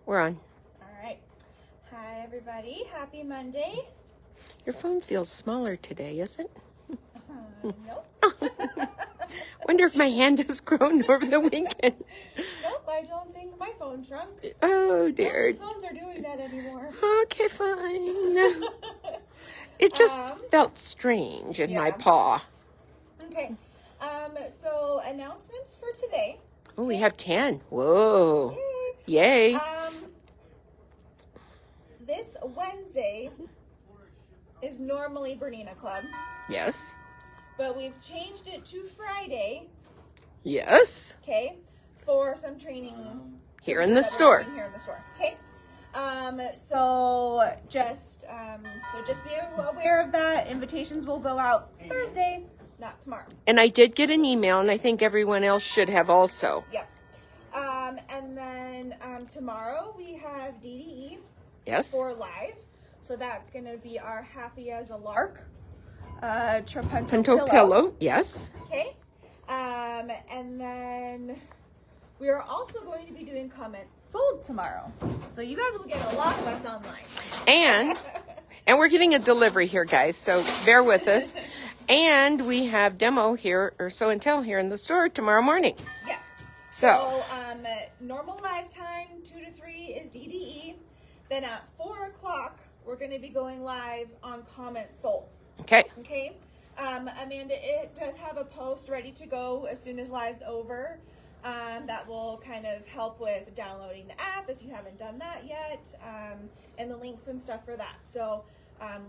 We're on. All right. Hi, everybody. Happy Monday. Your phone feels smaller today, is it? Nope. Wonder if my hand has grown over the weekend. Nope, I don't think my phone shrunk. Oh, dear. No phones are doing that anymore. Okay, fine. It just felt strange in my paw. Okay. So announcements for today. Oh, we have 10. Whoa. Yay. This Wednesday is normally Bernina Club. Yes. But we've changed it to Friday. Yes. Okay. For some training here in the store. Here in the store. Okay. So just be aware of that. Invitations will go out Thursday, not tomorrow. And I did get an email, and I think everyone else should have also. Yep. And then tomorrow we have DDE. Yes. For live. So that's going to be our Happy as a Lark. Trapento pillow. Yes. Okay. And then we are also going to be doing comments sold tomorrow. So you guys will get a lot of us online. And we're getting a delivery here, guys. So bear with us. And we have demo here, or show and tell here in the store tomorrow morning. Yes. So normal live time, 2 to 3 is DDE. Then at 4 o'clock, we're going to be going live on comments sold. Okay. Okay. Amanda, it does have a post ready to go as soon as live's over. That will kind of help with downloading the app if you haven't done that yet, and the links and stuff for that. So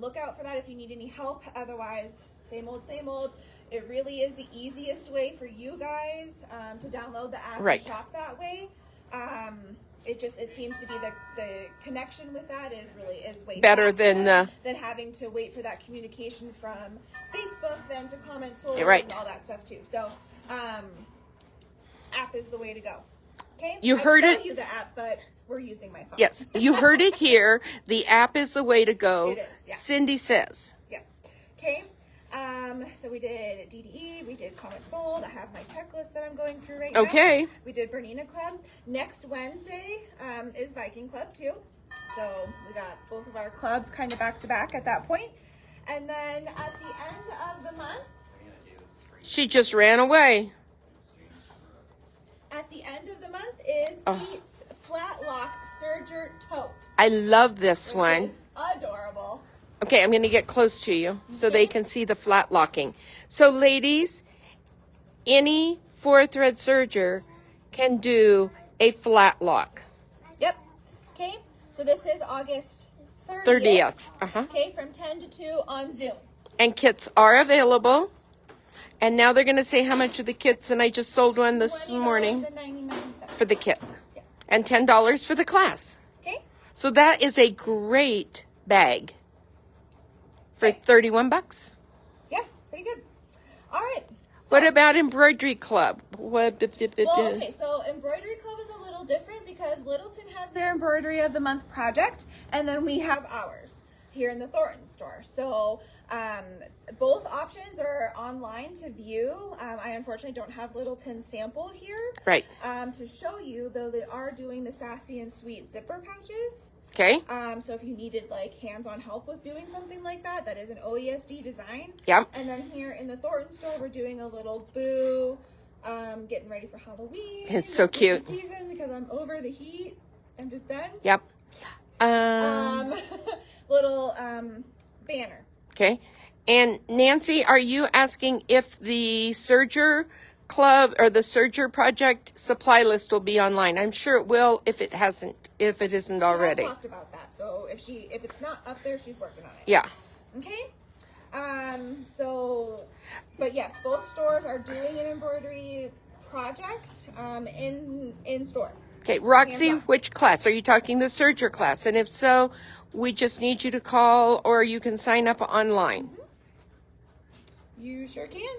look out for that if you need any help. Otherwise, same old, same old. It really is the easiest way for you guys to download the app and shop that way. It seems to be the connection with that is way better than having to wait for that communication from Facebook, then to comment sold right. and all that stuff too. So, app is the way to go. Okay, you heard it. You the app, but we're using my phone. Yes, you heard it here. The app is the way to go. It is. Yeah. Cindy says. Yeah. Okay. So we did DDE, we did comment sold. I have my checklist that I'm going through right now. Okay. We did Bernina Club. Next Wednesday is Viking Club too. So we got both of our clubs kind of back to back at that point. And then at the end of the month. She just ran away. At the end of the month is Pete's Flat Lock Serger Tote. I love this one. Is adorable. Okay, I'm going to get close to you so they can see the flat locking. So, ladies, any 4-thread serger can do a flat lock. Yep. Okay, so this is August 30th. 30th. Okay, from 10 to 2 on Zoom. And kits are available. And now they're going to say how much are the kits, and I just sold one this morning for the kit. Yes. And $10 for the class. Okay. So that is a great bag. For $31. Yeah, pretty good. All right. So, what about Embroidery Club? Well, okay, so Embroidery Club is a little different because Littleton has their Embroidery of the Month project, and then we have ours here in the Thornton store. So both options are online to view. I unfortunately don't have Littleton's sample here. Right. To show you, though they are doing the Sassy and Sweet zipper pouches. Okay. So if you needed like hands-on help with doing something like that, that is an OESD design. Yep. And then here in the Thornton store, we're doing a little boo, getting ready for Halloween. It's so cute. Season because I'm over the heat. I'm just done. Yep. Little banner. Okay. And Nancy, are you asking if the Serger Club or the Serger Project supply list will be online? I'm sure it will if it isn't already. She has talked about that. So if it's not up there, she's working on it. Yeah. Okay. But yes, both stores are doing an embroidery project in store. Okay, Roxy, which class? Are you talking the Serger class? And if so, we just need you to call or you can sign up online. Mm-hmm. You sure can.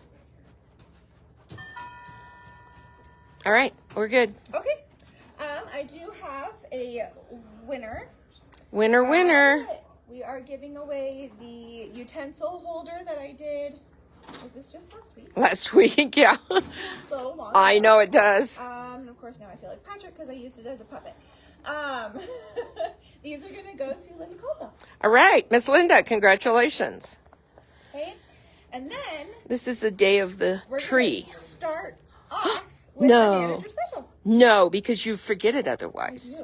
All right, we're good. Okay. I do have a winner. Winner. We are giving away the utensil holder that I did. Was this just last week? Last week, yeah. So long. I know it does. Of course, now I feel like Patrick because I used it as a puppet. These are gonna go to Linda Caldwell. All right, Miss Linda, congratulations. Okay, and then This is the day of the we're tree. gonna start off with No. the manager special. No, because you forget it otherwise.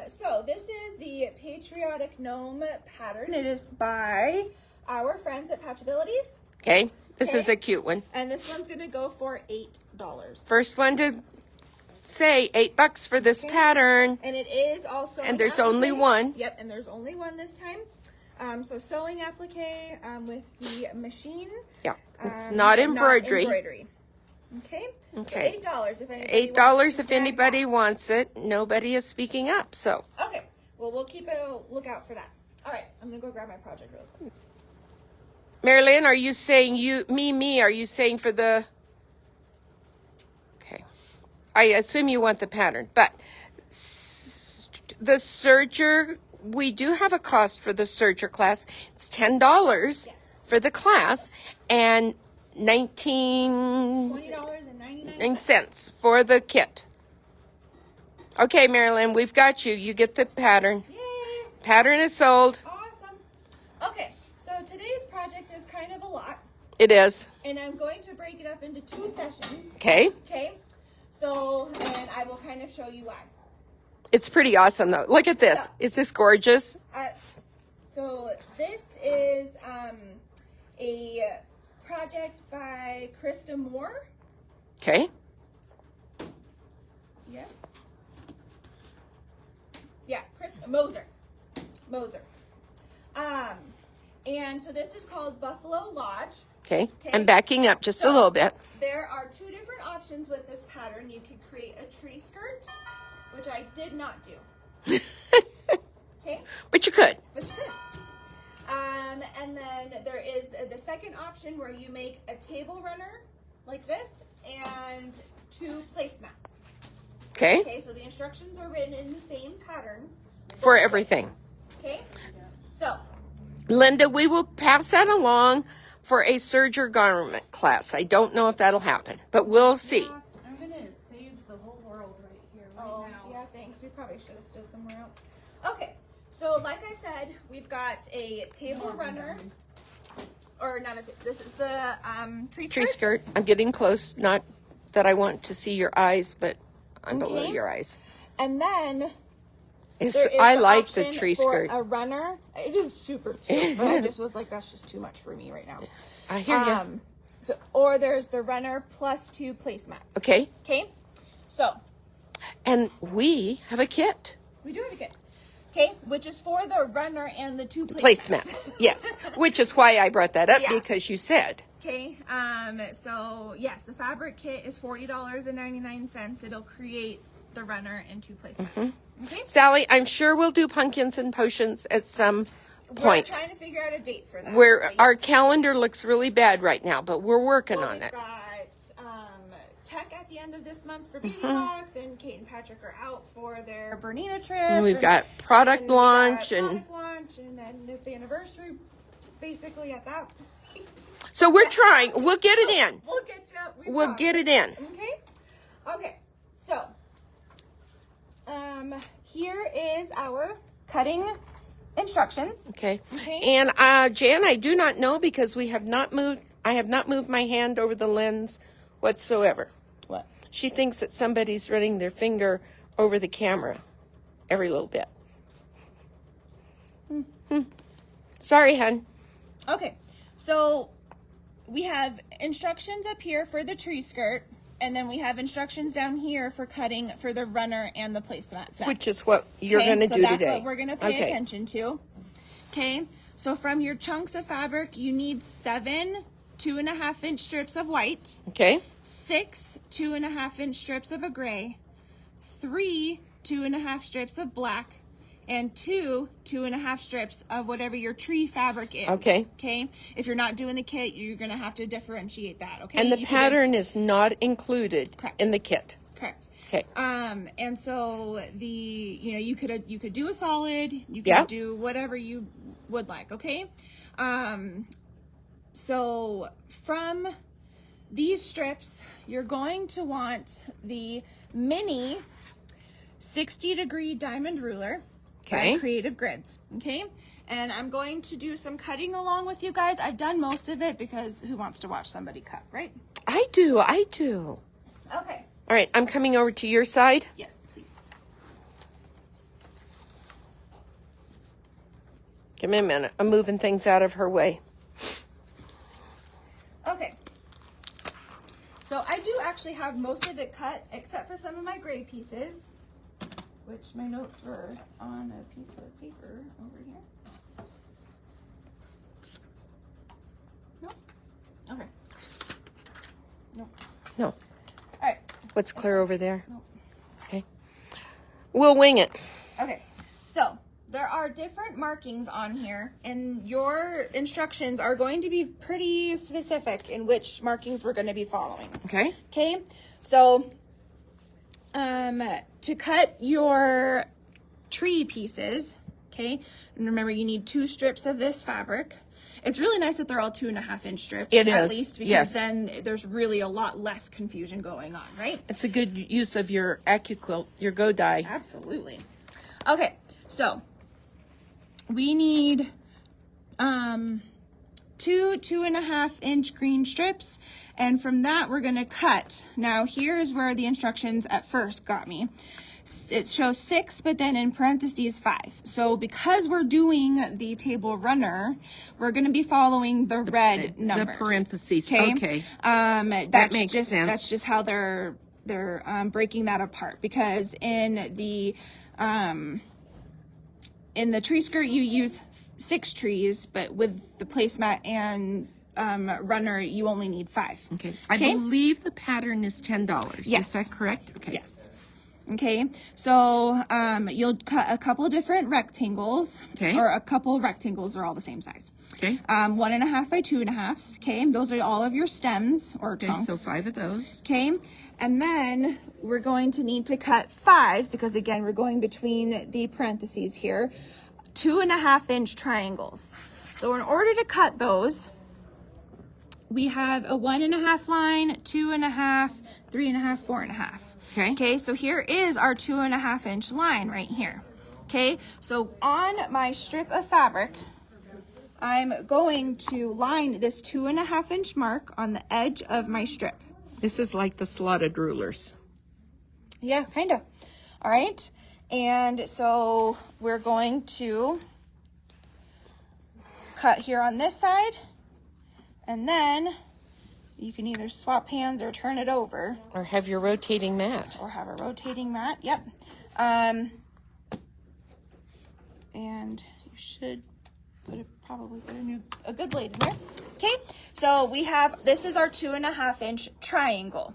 So this is the Patriotic Gnome pattern. It is by our friends at Patchabilities. Okay, this is Okay. a cute one. And this one's gonna go for $8. First one to say $8 for this pattern. And it is also And there's only one. Yep, and there's only one this time. So sewing applique with the machine. Yeah, it's not embroidery. Okay. Okay. So $8 if anybody $8 wants to if grab anybody that. wants it. Nobody is speaking up, so. Okay. Well, we'll keep a lookout for that. All right. I'm gonna go grab my project real quick. Marilyn, are you saying me, are you saying for the, okay. I assume you want the pattern, but the serger, we do have a cost for the serger class. It's $10 for the class and $19.99 for the kit. Okay, Marilyn, we've got you. You get the pattern. Yay! Pattern is sold. Awesome. Okay. So today's project is kind of a lot, It is. and I'm going to break it up into 2 sessions. Okay. Okay. So, and I will kind of show you why. It's pretty awesome, though. Look at this. Is this gorgeous? So this is a project by Krista Moore. Okay. Yes. Yeah, Moser. And so this is called Buffalo Lodge. Okay. I'm backing up just a little bit. There are 2 different options with this pattern. You could create a tree skirt, which I did not do. Okay. But you could. But you could. And then there is the second option where you make a table runner like this and 2 placemats. Okay. Okay, so the instructions are written in the same patterns. For everything. Okay, so Linda, we will pass that along for a serger garment class. I don't know if that'll happen, but we'll see. I'm gonna save the whole world right here, right now. yeah, thanks. We probably should have stood somewhere else. Okay, so like I said, we've got a table runner, or not a. This is the tree Tree skirt. skirt. I'm getting close. Not that I want to see your eyes, but I'm below Okay. your eyes. And then It's, there is I the like the option tree for skirt. a runner. It is super cute, but I just was like, that's just too much for me right now. I hear you. So, or there's the runner plus 2 placemats. Okay. Okay. So And we have a kit. we do it again. Okay, which is for the runner and the 2 Placemats. Yes. Which is why I brought that up, Yeah. because you said. Okay. So yes, the fabric kit is $40.99. It'll create the runner and 2 placemats. Mm-hmm. Okay. Sally, I'm sure we'll do pumpkins and potions at some point. We're trying to figure out a date for that. Where but our yes. calendar looks really bad right now, but we're working on We've it. got tech at the end of this month for Baby Mm-hmm. Lock. Then Kate and Patrick are out for their Bernina trip. And we've got product and we got launch product launch, and then it's anniversary, basically at that. So we're trying. We'll get it in. We'll get you. We'll get it in. Okay. Okay. So, here is our cutting instructions. Okay. Okay. And Jan, I do not know because we have not moved. I have not moved my hand over the lens whatsoever. What? She thinks that somebody's running their finger over the camera every little bit. Sorry, hun. Okay. So, we have instructions up here for the tree skirt, and then we have instructions down here for cutting for the runner and the placemat set. Which is what you're Okay, going to so do that's today. what we're going to pay attention to. Okay, so from your chunks of fabric, you need 7 2.5-inch strips of white, Okay. 6 2.5-inch strips of a gray, 3 2.5 strips of black, and 2 2.5 strips of whatever your tree fabric is. Okay. Okay. If you're not doing the kit, you're going to have to differentiate that. Okay. And the You could pattern is not included Correct. in the kit. Correct. Okay. And so you could do a solid, you could Yeah. do whatever you would like, okay? So from these strips, you're going to want the mini 60-degree diamond ruler Okay. by Creative Grids. Okay. And I'm going to do some cutting along with you guys. I've done most of it because who wants to watch somebody cut, right? I do. Okay. All right, I'm coming over to your side. Yes, please. Give me a minute. I'm moving things out of her way. Okay. So I do actually have most of it cut except for some of my gray pieces, which my notes were on a piece of paper over here. No? Okay. No. No. All right. What's clear over there? No. Okay. We'll wing it. Okay. So there are different markings on here, and your instructions are going to be pretty specific in which markings we're going to be following. Okay. Okay. So to cut your tree pieces, okay, and remember you need 2 strips of this fabric. It's really nice that they're all 2.5-inch strips. It at is, least because yes. then there's really a lot less confusion going on, right? It's a good use of your AccuQuilt, your Go die. Absolutely. Okay, so we need 2 2.5-inch green strips, and from that we're going to cut. Now here's where the instructions at first got me. It shows 6, but then in parentheses 5. So because we're doing the table runner, we're going to be following the red numbers. The parentheses. Okay. That makes just sense. That's just how they're breaking that apart, because in the tree skirt you use 6 trees, but with the placemat and runner you only need 5. Okay. I believe the pattern is $10. Yes. Is that correct? Okay. Yes. Okay, so you'll cut a couple different rectangles. Okay. Or a couple rectangles, they're all the same size. Okay. 1.5 by 2.5. Okay, those are all of your stems or Okay, trunks. so 5 of those. Okay, and then we're going to need to cut 5, because again we're going between the parentheses here, 2.5-inch triangles. So in order to cut those, we have a 1.5 line, 2.5, 3.5, 4.5. Okay. Okay, so here is our 2.5-inch line right here. Okay, so on my strip of fabric, I'm going to line this 2.5-inch mark on the edge of my strip. This is like the slotted rulers. Yeah, kind of. All right, and so we're going to cut here on this side, and then you can either swap hands or turn it over. Or have your rotating mat. Or have a rotating mat, yep. And you should probably put a good blade in there. Okay, so we have, this is our 2.5-inch triangle.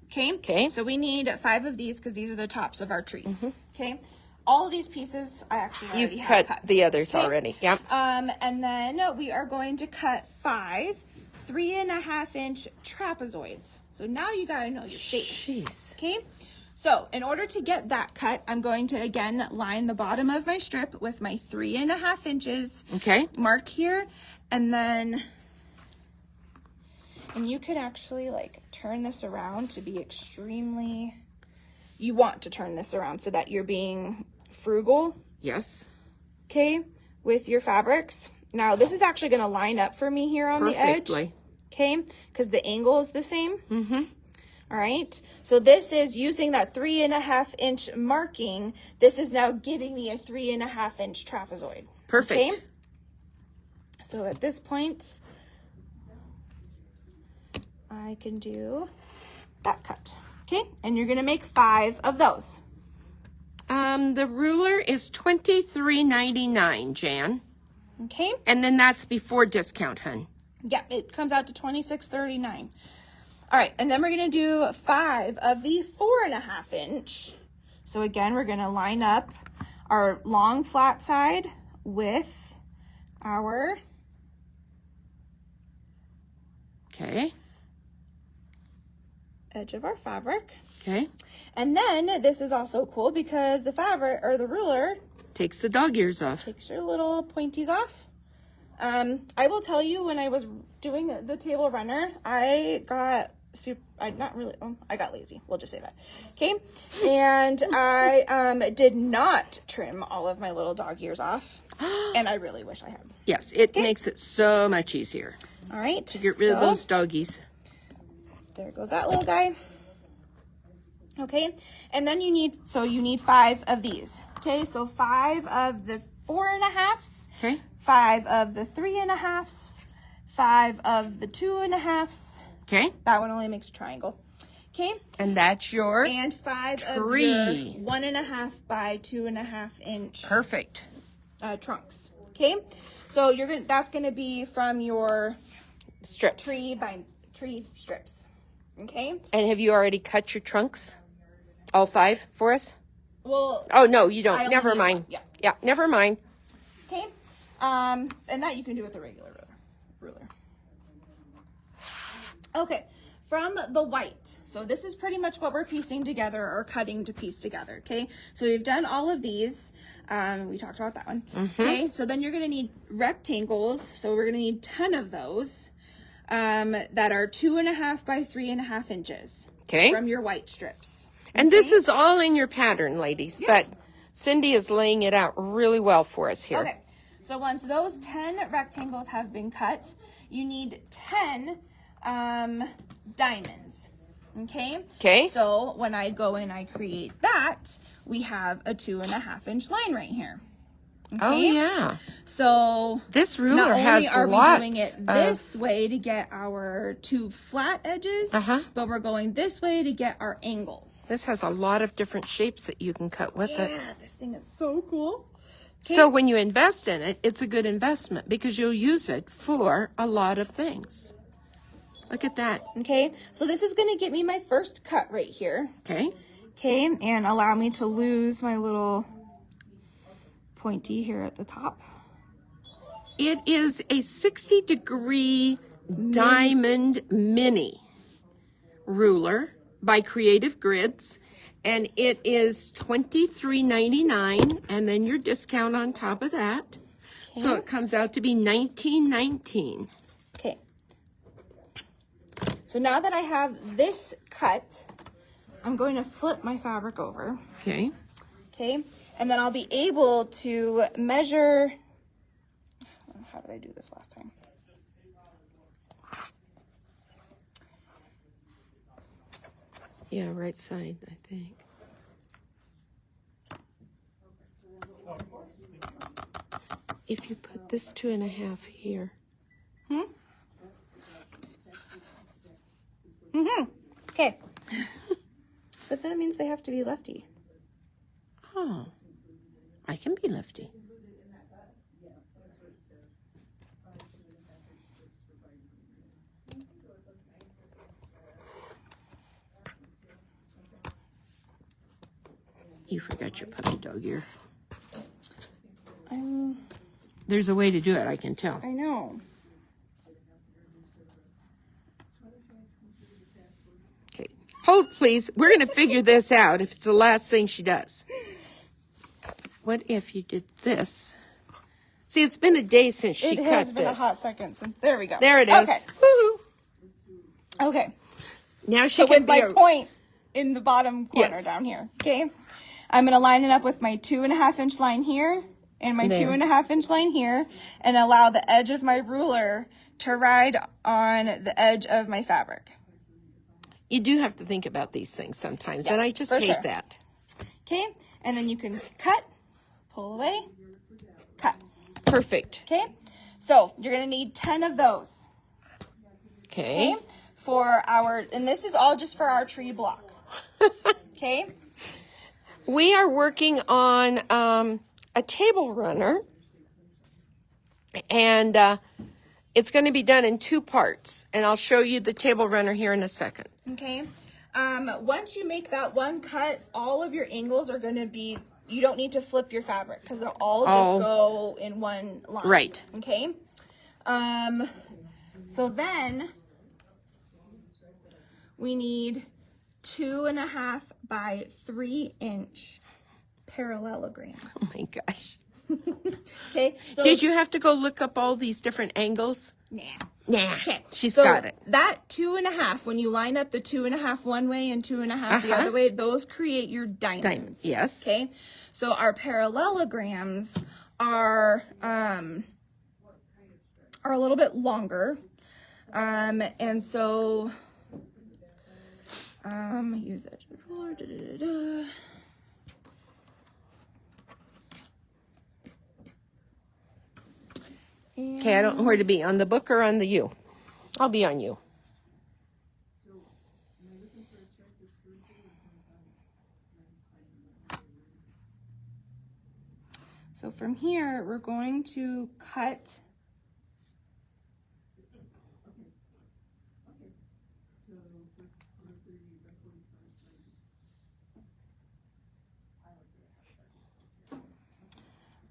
Okay? Okay. So we need 5 of these because these are the tops of our trees. Okay? All of these pieces I actually already You've have cut the others already. Yep. And then we are going to cut 5 3.5-inch trapezoids. So now you got to know your shapes. Jeez. Okay. So in order to get that cut, I'm going to again line the bottom of my strip with my 3.5 inches. Okay. Mark here, and then, and you could actually like turn this around to be extremely, you want to turn this around so that you're being frugal. Yes. Okay, with your fabrics. Now this is actually going to line up for me here on Perfectly. the edge. Okay, because the angle is the same. Mm-hmm. All right, so this is using that 3.5-inch marking. This is now giving me a 3.5-inch trapezoid. Perfect. Okay? So at this point, I can do that cut. Okay, and you're going to make 5 of those. The ruler is $23.99, Jan. Okay. And then that's before discount, hun. Yeah, it comes out to $26.39. All right, and then we're going to do 5 of the 4.5-inch. So again, we're going to line up our long flat side with our Okay. edge of our fabric. Okay. And then this is also cool because the fabric or the ruler Takes the dog ears off. takes your little pointies off. I will tell you, when I was doing the table runner, I got not really, I got lazy. We'll just say that. Okay. And I did not trim all of my little dog ears off. And I really wish I had. Yes, it makes it so much easier All right. to get rid of those doggies. There goes that little guy. Okay. And then you need 5 of these. Okay. So 5 of the 4 1/2. Okay. 5 of the 3 1/2. 5 of the 2 1/2. Okay. That one only makes a triangle. Okay. And that's your And 5 of your tree. 1 1/2 by 2 1/2 inch Perfect. trunks. Okay. So that's gonna be from your Strips. tree strips. Okay. And have you already cut your trunks? All 5 for us? Well. Oh, no, you I don't. only Never need mind. one. Yeah. Yeah, never mind. Okay. And that you can do with a regular ruler. Okay. From the white. So this is pretty much what we're piecing together or cutting to piece together. Okay. So we've done all of these. We talked about that one. Okay. So then you're going to need rectangles. So we're going to need 10 of those that are 2 1/2 by 3 1/2 inches. Okay. From your white strips. And this is all in your pattern, ladies, but Cindy is laying it out really well for us here. Okay. So once those 10 rectangles have been cut, you need 10 diamonds. Okay? Okay. So when I go and I create that, we have a 2 1/2 inch line right here. Okay? Oh, yeah. So This ruler not only has are we lots doing it of... this way to get our 2 flat edges, but we're going this way to get our angles. This has a lot of different shapes that you can cut with it. Yeah, this thing is so cool. So when you invest in it, it's a good investment because you'll use it for a lot of things. Look at that. Okay, so this is going to get me my first cut right here. Okay. Okay, and allow me to lose my little pointy here at the top. It is a 60-degree diamond mini ruler by Creative Grids, and it is $23.99, and then your discount on top of that. Okay. So it comes out to be $19.19. Okay. So now that I have this cut, I'm going to flip my fabric over. Okay. Okay, and then I'll be able to measure. How did I do this last time? Yeah, right side, I think. If you put this 2 1/2 here. Okay. But that means they have to be lefty. Oh, I can be lefty. You forgot your puppy dog ear. There's a way to do it, I can tell. I know. Okay. Hold, please. We're going to figure this out if it's the last thing she does. What if you did this? See, it's been a day since she cut this. It has been a hot second. So there we go. There it is. Okay. Woo-hoo. Okay. Now she So can with be my point in the bottom corner Yes. down here. Okay. I'm going to line it up with my 2 1/2 inch line here and my There. 2 1/2 inch line here, and allow the edge of my ruler to ride on the edge of my fabric. You do have to think about these things sometimes, Yeah, and I just for hate sure. that. Okay. And then you can cut, pull away, cut. Perfect. Okay. So you're going to need 10 of those. Okay. Okay. And this is all just for our tree block. Okay. We are working on a table runner, and it's going to be done in 2 parts, and I'll show you the table runner here in a second. Okay. Once you make that one cut, all of your angles are going to be, you don't need to flip your fabric because they'll all just go in one line. Right. Okay. So then we need 2 1/2 by 3 inch parallelograms. Oh my gosh. Okay. So Did you have to go look up all these different angles? Nah. Nah, Okay, she's so got it. that 2.5, when you line up the 2.5 one way and 2.5 the other way, those create your diamonds. Yes. Okay, so our parallelograms are a little bit longer, and so use that ruler. Okay, I don't know where to be, on the book or on the U. I'll be on you. So from here, we're going to cut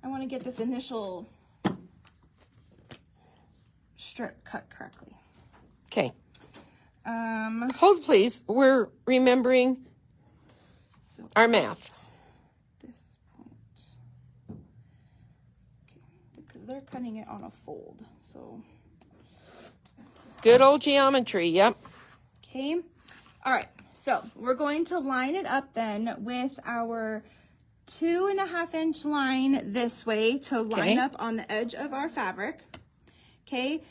I want to get this initial strip cut correctly. Okay. Hold, please. We're remembering So our math. this point. Okay, because they're cutting it on a fold. So Good old geometry, yep. okay. All right. So we're going to line it up then with our 2.5-inch line this way to line up on the edge of our fabric. Okay.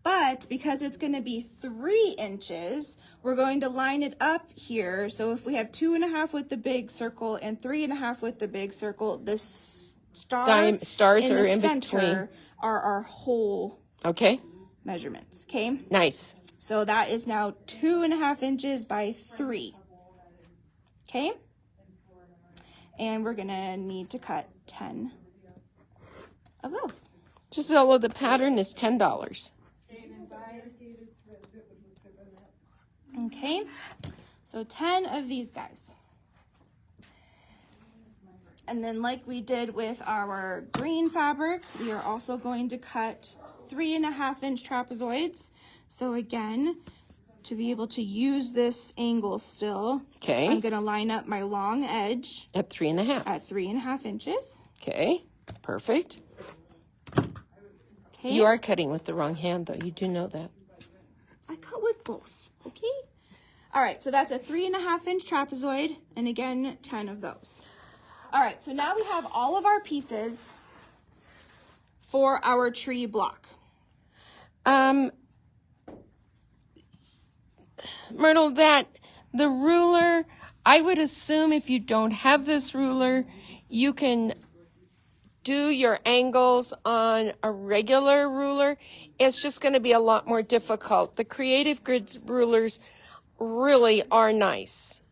But because it's going to be 3 inches, we're going to line it up here. So if we have 2.5 with the big circle and 3.5 with the big circle, the stars are in center between. are our whole Okay. measurements. Okay. Nice. So that is now 2.5 inches by 3. Okay. And we're gonna need to cut 10 of those. Gisela, the pattern is $10. Okay. So 10 of these guys. And then like we did with our green fabric, we are also going to cut 3.5-inch trapezoids. So again, to be able to use this angle still, Okay. I'm gonna line up my long edge At 3.5. at 3.5 inches. Okay. Perfect. Okay. You are cutting with the wrong hand, though. You do know that. I cut with both. Okay. All right. So that's a 3.5-inch trapezoid, and again, 10 of those. All right. So now we have all of our pieces for our tree block. Myrtle, that the ruler, I would assume if you don't have this ruler, you can do your angles on a regular ruler. It's just going to be a lot more difficult. The Creative Grids rulers really are nice.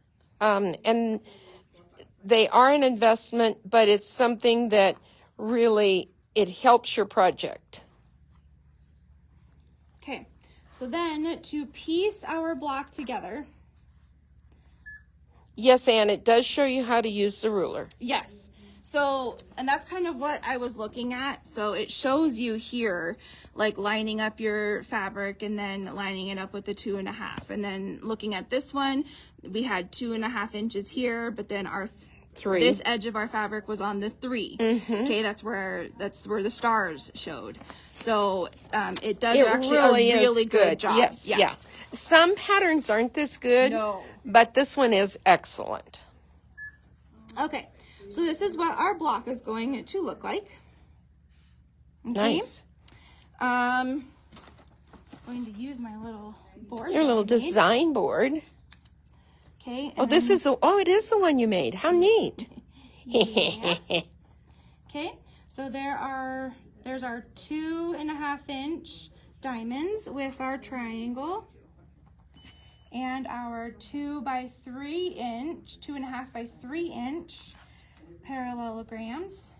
And they are an investment, but it's something that really, it helps your project. Okay. So then to piece our block together. Yes, Anne, it does show you how to use the ruler. Yes. So, and that's kind of what I was looking at. So it shows you here, like lining up your fabric and then lining it up with the 2.5. And then looking at this one, we had 2.5 inches here, but then our 3. This edge of our fabric was on the 3. Okay, that's where the stars showed. So it does actually a really good job. Yes, yeah. Some patterns aren't this good, No. but this one is excellent. Okay, so this is what our block is going to look like. Okay. Nice. Going to use my little board. Your little design board. Okay. Oh, this is it is the one you made. How neat. Okay. So there's our 2.5-inch diamonds with our triangle and our 2.5 by 3 inch parallelograms,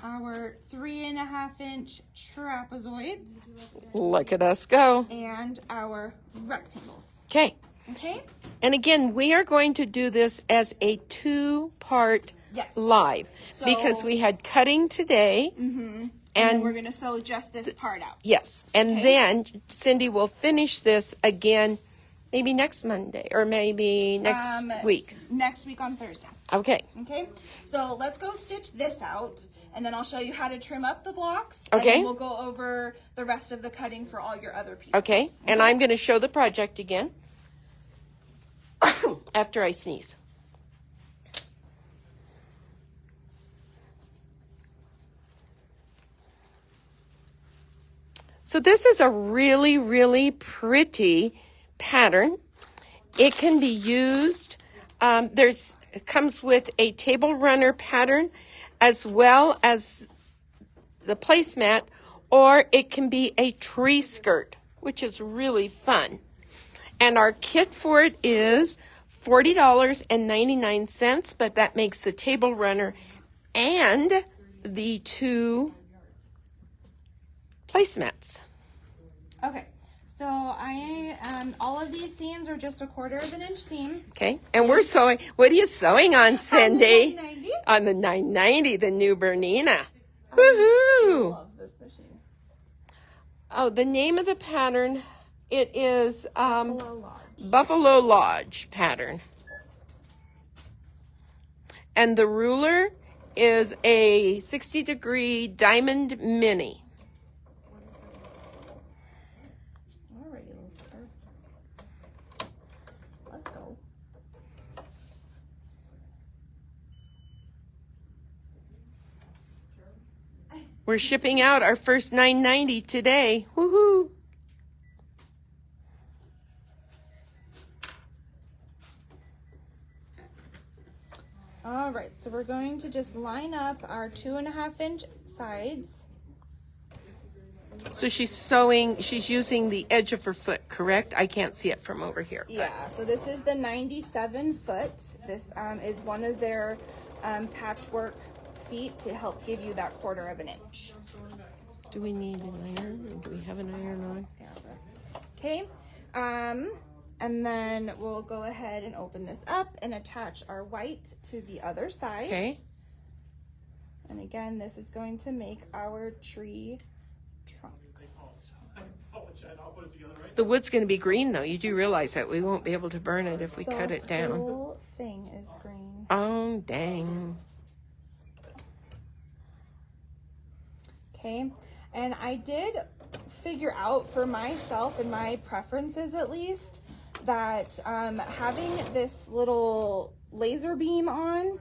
our 3.5-inch trapezoids. Look at us go. And our rectangles. Okay. Okay. And again, we are going to do this as a 2-part live because we had cutting today. And then we're going to sew just this part out. Yes. And then Cindy will finish this again Maybe next Monday or maybe next week. Next week on Thursday. Okay. Okay, so let's go stitch this out, and then I'll show you how to trim up the blocks. Okay. And then we'll go over the rest of the cutting for all your other pieces. Okay. And I'm going to show the project again after I sneeze. So this is a really, really pretty pattern. It can be used, it comes with a table runner pattern as well as the placemat, or it can be a tree skirt, which is really fun. And our kit for it is $40.99, but that makes the table runner and the 2 placemats. Okay, so all of these seams are just 1/4 inch seam. Okay, and we're sewing. What are you sewing on, Cindy? On the 990. On the 990, the new Bernina. Woohoo! Love this machine. Oh, the name of the pattern, it is Buffalo Lodge. Buffalo Lodge pattern. And the ruler is a 60-degree diamond mini. Alrighty, little sucker. Let's go. We're shipping out our first 990 today. Woohoo! All right, so we're going to just line up our 2.5 inch sides. So she's using the edge of her foot, correct? I can't see it from over here. But. Yeah, so this is the 97 foot. This is one of their patchwork feet to help give you that 1/4 inch. Do we need an iron? Do we have an iron on? Okay, and then we'll go ahead and open this up and attach our white to the other side. Okay. And again, this is going to make our tree trunk. The wood's going to be green, though. You do realize that we won't be able to burn it if we cut it The down. whole thing is green. Oh, dang. Okay, and I did figure out for myself and my preferences at least that having this little laser beam on,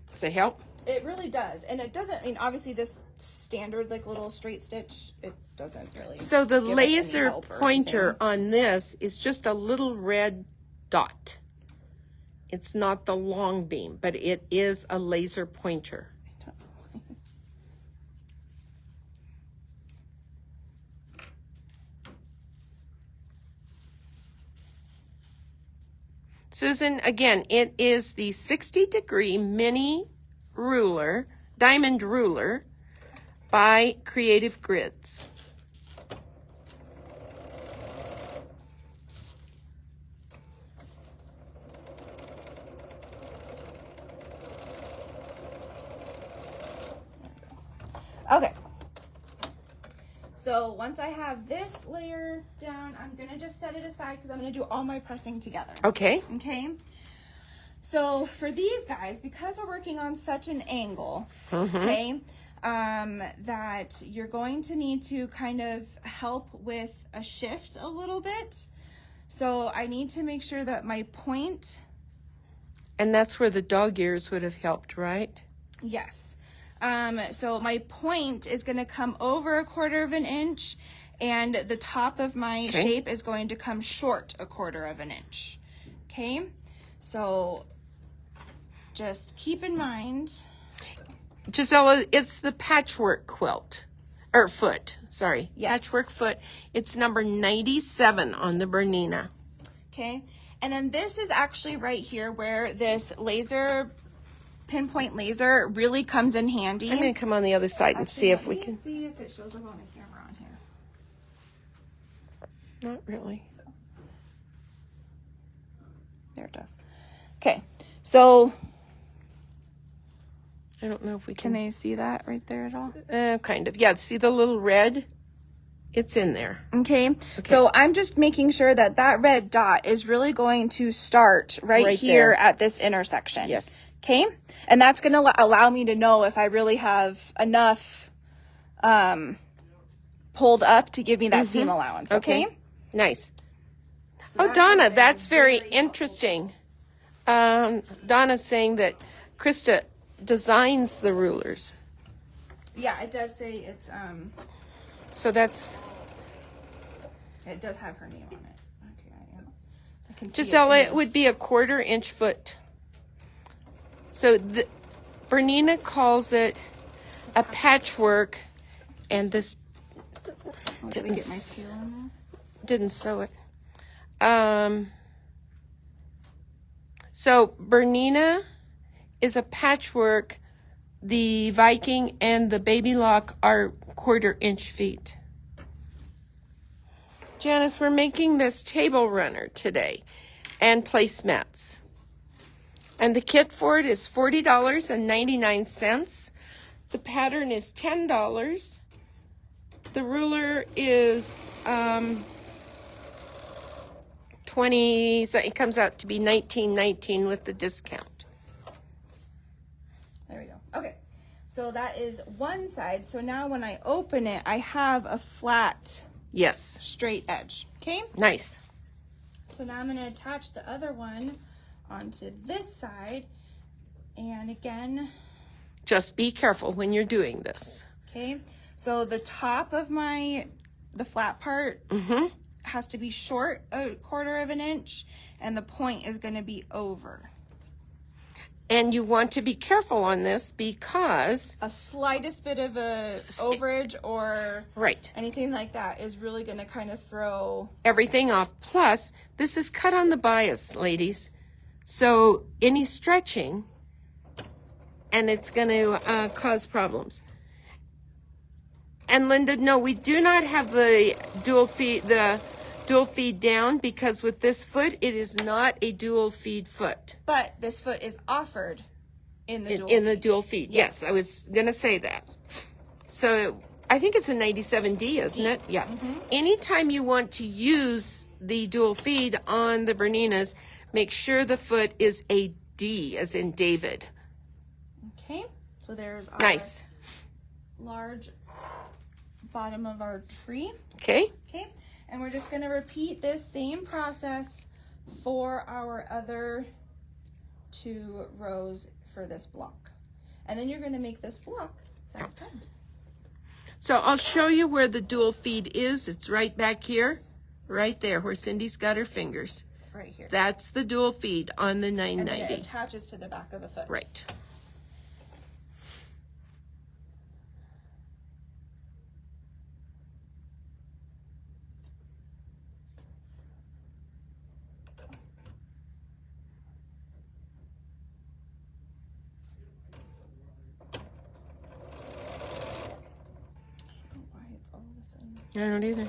Does it help? it really does. And it doesn't, I mean, obviously this standard like little straight stitch, it doesn't really. So the give us any laser help or pointer anything. on this is just a little red dot. It's not the long beam, but it is a laser pointer. I don't know. Susan, again, it is the 60-degree mini ruler, diamond ruler by Creative Grids. Okay. So once I have this layer down, I'm gonna just set it aside because I'm gonna do all my pressing together. Okay. Okay. So for these guys, because we're working on such an angle, okay, that you're going to need to kind of help with a shift a little bit. So I need to make sure that my point. And that's where the dog ears would have helped, right? Yes. So my point is going to come over 1/4 inch, and the top of my shape is going to come short 1/4 inch. Okay. So just keep in mind. Gisela, it's the patchwork quilt, or foot, sorry. Yes. Patchwork foot. It's number 97 on the Bernina. Okay. And then this is actually right here where this pinpoint laser really comes in handy. I'm going to come on the other side and see if we Let me can. see if it shows up on the camera on here. Not really. There it does. Okay. So I don't know if we can can. they see that right there at all? Kind of. Yeah, see the little red? It's in there. Okay. So I'm just making sure that that red dot is really going to start right here there. at this intersection. Yes. Okay. And that's going to allow me to know if I really have enough pulled up to give me that seam allowance. Okay. Nice. So Oh, that Donna, has been that's very helpful. interesting. Donna's saying that Krista designs the rulers. Yeah, it does say it's So that's, it does have her name on it. Okay, I can see Giselle, it it would be a 1/4 inch foot. So Bernina calls it a patchwork, and this Oh, did we get my seal on didn't sew it. So Bernina is a patchwork. The Viking and the Baby Lock are 1/4 inch feet. Janice, we're making this table runner today and placemats. And the kit for it is $40.99. The pattern is $10. The ruler is 20, so it comes out to be $19.19 with the discount. There we go. Okay. So that is one side. So now when I open it, I have a flat, Yes. straight edge. Okay. Nice. So now I'm going to attach the other one onto this side. And again, Just be careful when you're doing this. okay. So the top of the flat part has to be short, 1/4 inch, and the point is going to be over. And you want to be careful on this because, A slightest bit of a overage or right, anything like that is really going to kind of throw everything off. Plus, this is cut on the bias, ladies. So any stretching, and it's going to cause problems. And Linda, no, we do not have the dual feed down because with this foot, it is not a dual feed foot. But this foot is offered in the dual The dual feed. Yes, I was going to say that. So I think it's a 97D, isn't it? Yeah. Anytime you want to use the dual feed on the Berninas, make sure the foot is a D, as in David. Okay, so there's our Nice. large bottom of our tree. Okay. Okay, and we're just going to repeat this same process for our other 2 rows for this block. And then you're going to make this block 5 times. So I'll show you where the dual feed is. It's right back here, right there where Cindy's got her fingers. Right here. That's the dual feed on the And then 990. it attaches to the back of the foot. Right. Why it's all of a sudden. I don't either.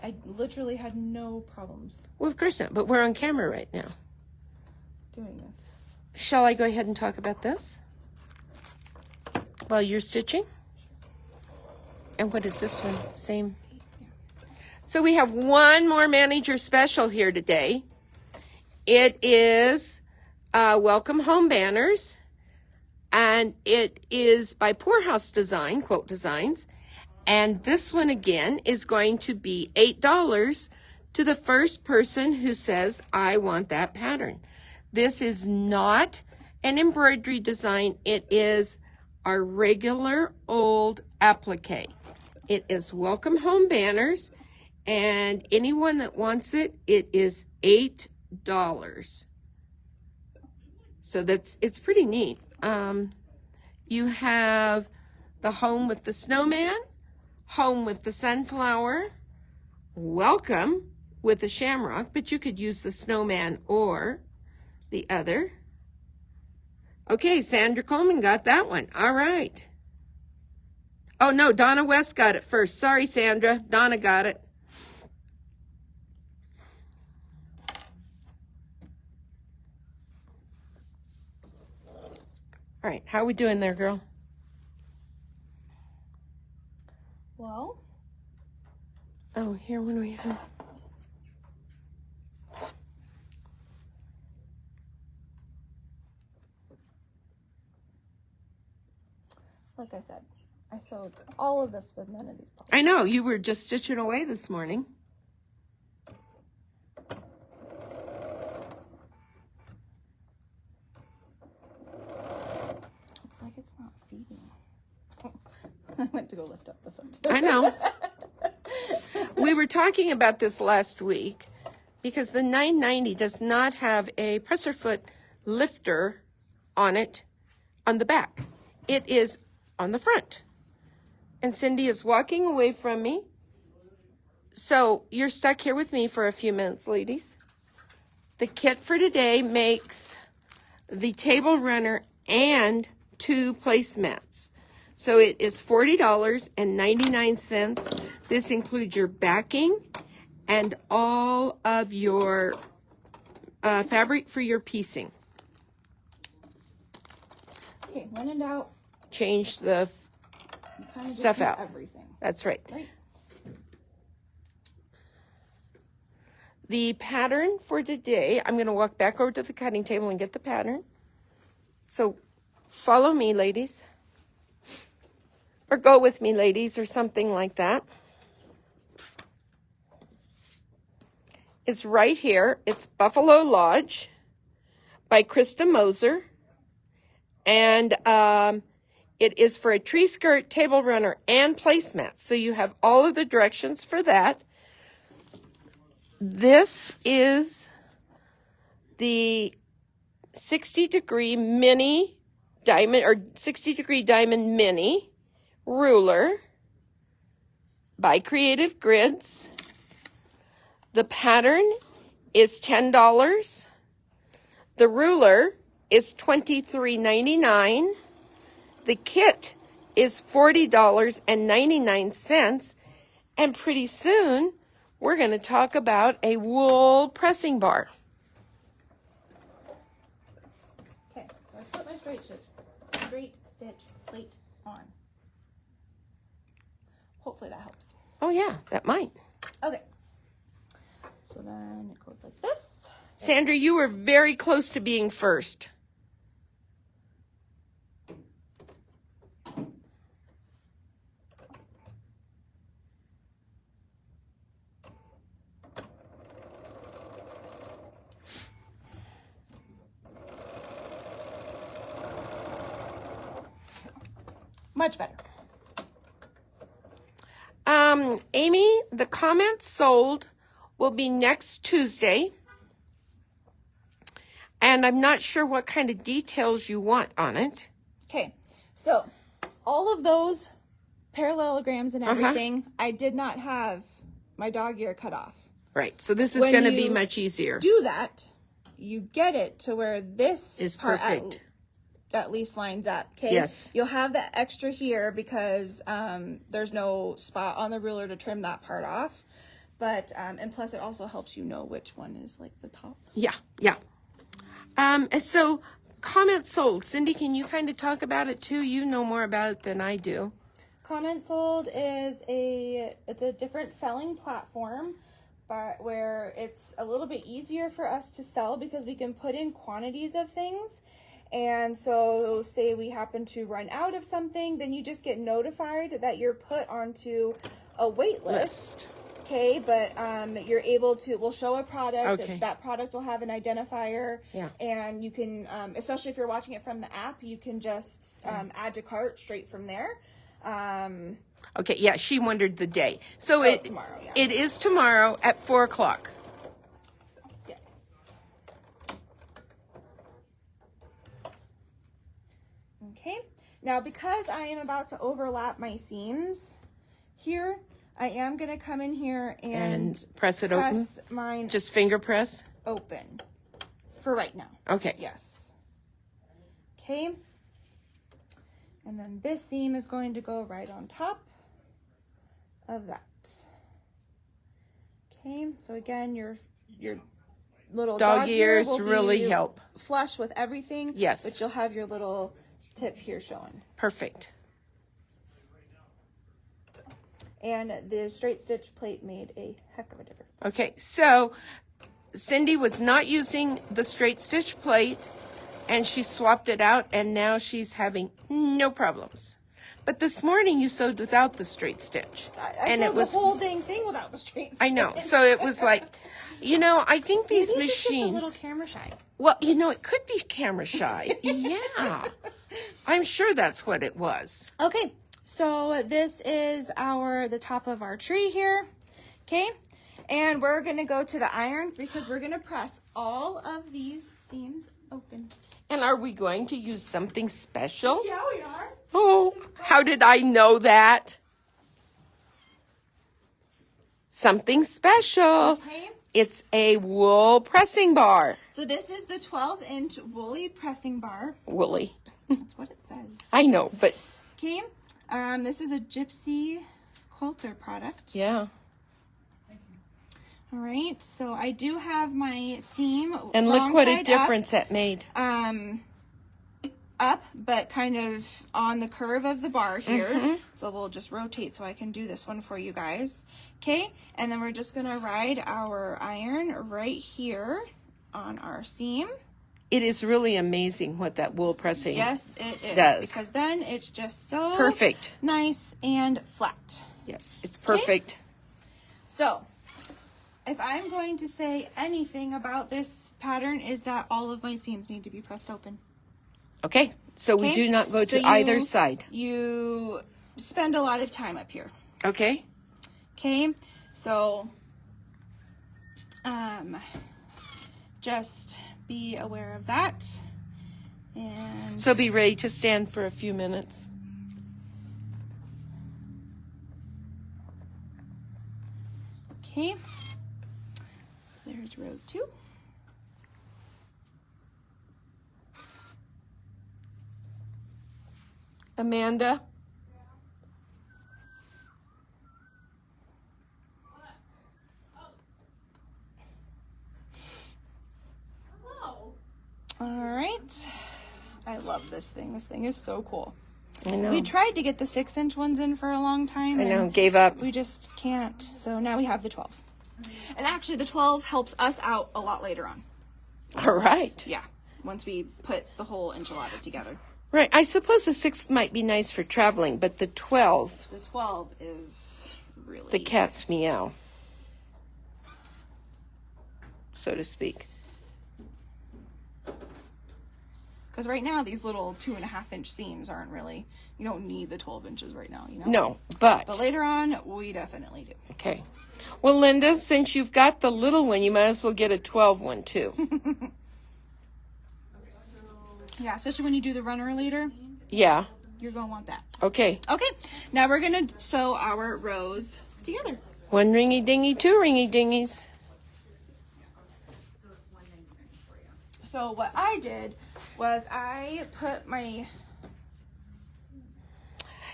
I literally had no problems Well, of course not, but we're on camera right now. doing this. Shall I go ahead and talk about this while you're stitching? And what is this one? Same. So we have one more manager special here today. It is Welcome Home Banners, and it is by Poorhouse Design, Quilt Designs. And this one again is going to be $8 to the first person who says, I want that pattern. This is not an embroidery design. It is our regular old applique. It is Welcome Home Banners, and anyone that wants it, it is $8. So it's pretty neat. You have the home with the snowman, home with the sunflower, welcome with the shamrock, but you could use the snowman or the other. Okay, Sandra Coleman got that one. All right. Oh, no, Donna West got it first. Sorry, Sandra. Donna got it. All right, how are we doing there, girl? Well, here, what do we have? Like I said, I sewed all of this with none of these problems. I know, you were just stitching away this morning. It's like it's not feeding. I went to go lift up the foot. I know. We were talking about this last week because the 990 does not have a presser foot lifter on it on the back. It is on the front. And Cindy is walking away from me. So you're stuck here with me for a few minutes, ladies. The kit for today makes the table runner and 2 placemats. So it is $40.99. This includes your backing and all of your fabric for your piecing. Okay, when in doubt, Change the you kind of stuff just out. everything. That's right. Right. The pattern for today, I'm going to walk back over to the cutting table and get the pattern. So follow me, ladies. Or go with me, ladies, or something like that. It's right here. It's Buffalo Lodge by Krista Moser. And it is for a tree skirt, table runner, and placemats. So you have all of the directions for that. This is the 60-degree mini diamond, or 60-degree diamond mini ruler by Creative Grids. The pattern is $10. The ruler is $23.99. The kit is $40.99. And pretty soon, we're going to talk about a wool pressing bar. Okay, so I put my straight stitch plate on. Hopefully that helps. Oh yeah, that might. Okay. So then it goes like this. Sandra, you were very close to being first. Much better. Amy, the comments sold will be next Tuesday. And I'm not sure what kind of details you want on it. Okay, so all of those parallelograms and everything, I did not have my dog ear cut off. Right, so this is When going to be you much easier. Do that, you get it to where this Is part perfect. at least lines up. Okay. Yes. You'll have the extra here because there's no spot on the ruler to trim that part off. But and plus it also helps you know which one is like the top. Yeah, yeah. So comments sold. Cindy, can you kind of talk about it too? You know more about it than I do. Comment Sold is it's a different selling platform, but where it's a little bit easier for us to sell because we can put in quantities of things. And so say we happen to run out of something, then you just get notified that you're put onto a wait list. Okay, but you're able to, we'll show a product. Okay. That product will have an identifier. Yeah. And you can, especially if you're watching it from the app, you can just add to cart straight from there. Okay, yeah, she wondered the day. So tomorrow, yeah. it is tomorrow at 4 o'clock. Yes. Okay, now because I am about to overlap my seams here, I am going to come in here and press it open. press mine Just finger press. open for right now. Okay. Yes. Okay. And then this seam is going to go right on top of that. Okay. So again, your little Dog ears will really be help. Flush with everything. Yes. But you'll have your little tip here showing. Perfect. And the straight stitch plate made a heck of a difference. Okay, so Cindy was not using the straight stitch plate, and she swapped it out, and now she's having no problems. But this morning you sewed without the straight stitch. I sewed the whole dang thing without the straight stitch. I know. So it was like, I think these Maybe machines. It's just a little camera shy. Well, it could be camera shy. Yeah. I'm sure that's what it was. Okay, so this is the top of our tree here. Okay, and we're gonna go to the iron because we're gonna press all of these seams open. And are we going to use something special? Yeah, we are. Oh, how did I know that? Something special. Okay. It's a wool pressing bar. So this is the 12-inch woolly pressing bar. Woolly. That's what it says. I know, but Okay. This is a Gypsy quilter product. yeah. All right. So I do have my seam. And look wrong what a side difference that made. Up, but kind of on the curve of the bar here. So we'll just rotate so I can do this one for you guys. Okay, and then we're just gonna ride our iron right here on our seam. It is really amazing what that wool pressing Yes, it is. does. Because then it's just so Perfect. nice and flat. Yes, it's perfect. So, if I'm going to say anything about this pattern is that all of my seams need to be pressed open. Okay, so we Okay? do not go to So either side. You spend a lot of time up here. Okay, Okay, so just be aware of that. And so be ready to stand for a few minutes. okay, so there's row 2. Amanda? All right, I love this thing. This thing is so cool. I know. We tried to get the 6-inch ones in for a long time. I know, and gave up. we just can't. So now we have the 12s. And actually the 12 helps us out a lot later on. All right. Yeah, once we put the whole enchilada together. Right, I suppose the 6 might be nice for traveling, but the 12, The 12 is really... the cat's meow, so to speak. Because right now these little 2.5-inch seams aren't really... You don't need the 12 inches right now, you know? No, but later on, we definitely do. okay. Well, Linda, since you've got the little one, you might as well get a 12 one too. Yeah, especially when you do the runner later, Yeah. you're going to want that. Okay. Okay, now we're going to sew our rows together. 1 ringy dingy, 2 ringy dingies. So what I did was I put my...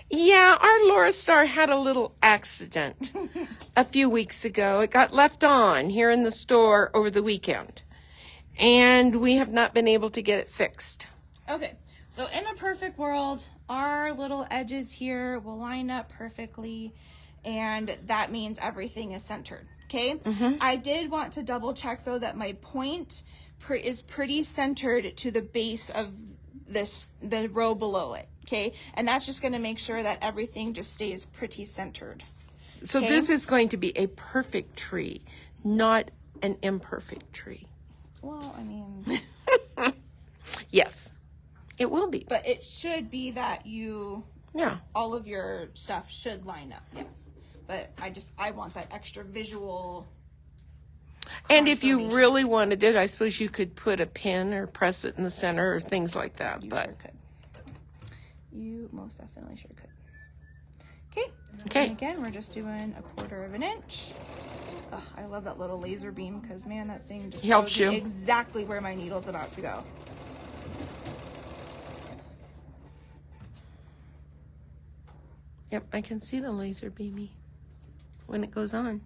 Yeah, our Laura Star had a little accident a few weeks ago. It got left on here in the store over the weekend, and we have not been able to get it fixed. Okay, so in a perfect world, our little edges here will line up perfectly, and that means everything is centered, okay? I did want to double check, though, that my point is pretty centered to the base of the row below it, okay? And that's just going to make sure that everything just stays pretty centered. So Okay. this is going to be a perfect tree, not an imperfect tree. Well, I mean... Yes, it will be. But it should be that Yeah. all of your stuff should line up, yes. But I want that extra visual... And if you confirmation. really wanted it, I suppose you could put a pin or press it in the center or things like that. You But sure could. You most definitely sure could. Okay. Okay. And again, we're just doing 1/4 of an inch. Ugh, I love that little laser beam because, man, that thing just Helps shows me you. exactly where my needle's about to go. Yep, I can see the laser beamy when it goes on.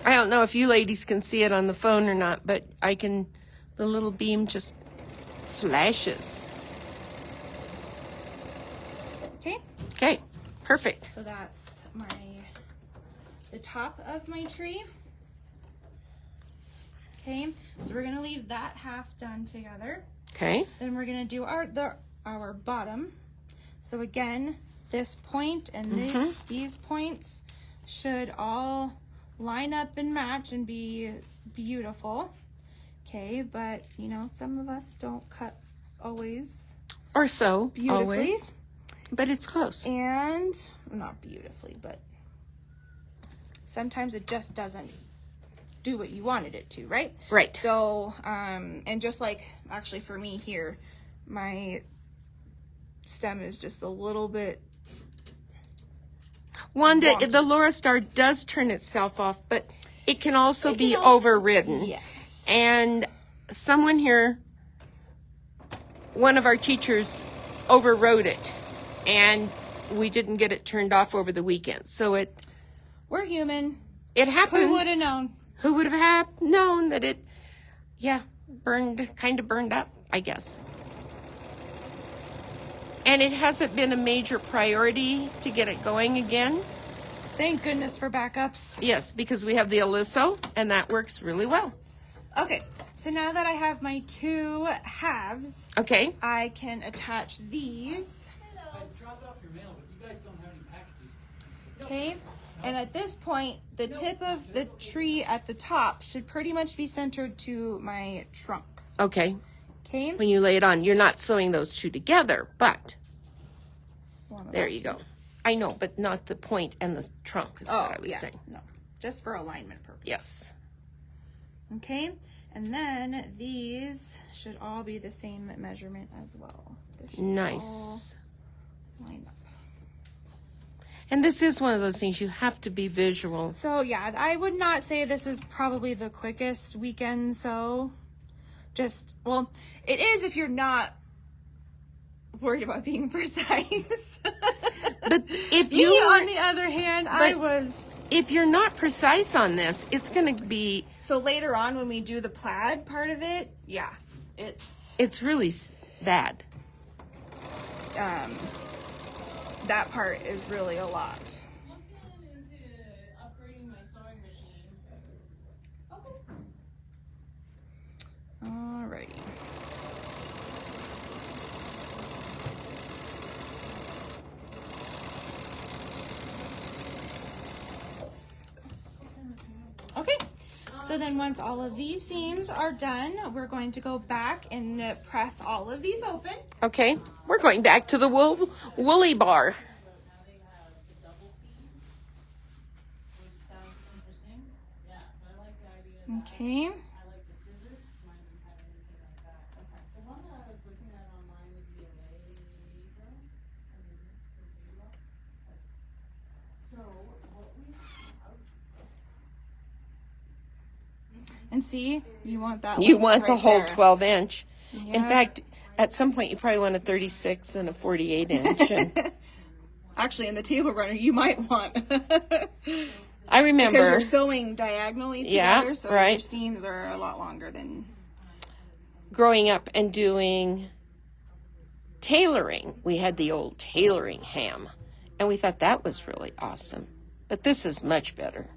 I don't know if you ladies can see it on the phone or not, but I can, the little beam just flashes. Okay. Okay, perfect. So that's the top of my tree. Okay, so we're gonna leave that half done together. Okay. Then we're gonna do our bottom. So again, this point and these points should all line up and match and be beautiful. Okay, but you know, some of us don't cut always Or so, beautifully. always. But it's close. And not beautifully, but sometimes it just doesn't do what you wanted it to, right? Right. So, and just like actually for me here, my stem is just a little bit Wanda, wonky. the Laura Star does turn itself off, but it can also be can also- overridden. Yes. And someone here, one of our teachers, overrode it, and we didn't get it turned off over the weekend. So We're human. it happens. Who would have known? Who would have known that it, kind of burned up, I guess. And it hasn't been a major priority to get it going again. Thank goodness for backups. Yes, because we have the Aliso, and that works really well. Okay, so now that I have my two halves, Okay. I can attach these. I dropped off your mail, but you guys don't have any packages. Okay, and at this point, the tip of the tree at the top should pretty much be centered to my trunk. Okay. Okay, When you lay it on, you're not sewing those two together, but there you go. I know, but not the point and the trunk is what I was saying. No, just for alignment purposes. Yes. Okay, and then these should all be the same measurement as well. They should Nice. all line up. And this is one of those things you have to be visual. So yeah, I would not say this is probably the quickest weekend sew. Well, it is if you're not worried about being precise. But if Me, you on are, the other hand, I but- was. if you're not precise on this, it's going to be, So later on when we do the plaid part of it, yeah, it's really bad. that part is really a lot. Looking into upgrading my sewing machine. Alrighty. Okay, so then once all of these seams are done, we're going to go back and press all of these open. Okay. We're going back to the woolly bar. Now they have the double feed, which sounds interesting. Yeah, but I like the idea of that. Okay. I like the scissors. Mine didn't have anything like that. Okay. The one that I was looking at online was the Allegra. So what we have. And see, you want that. You length want the right whole there. 12-inch. In Yeah. fact, at some point you probably want a 36 and a 48-inch. And Actually, in the table runner, you might want. I remember. Because you're sewing diagonally Yeah, together, so your right. seams are a lot longer than. Growing up and doing tailoring, we had the old tailoring ham, and we thought that was really awesome. But this is much better.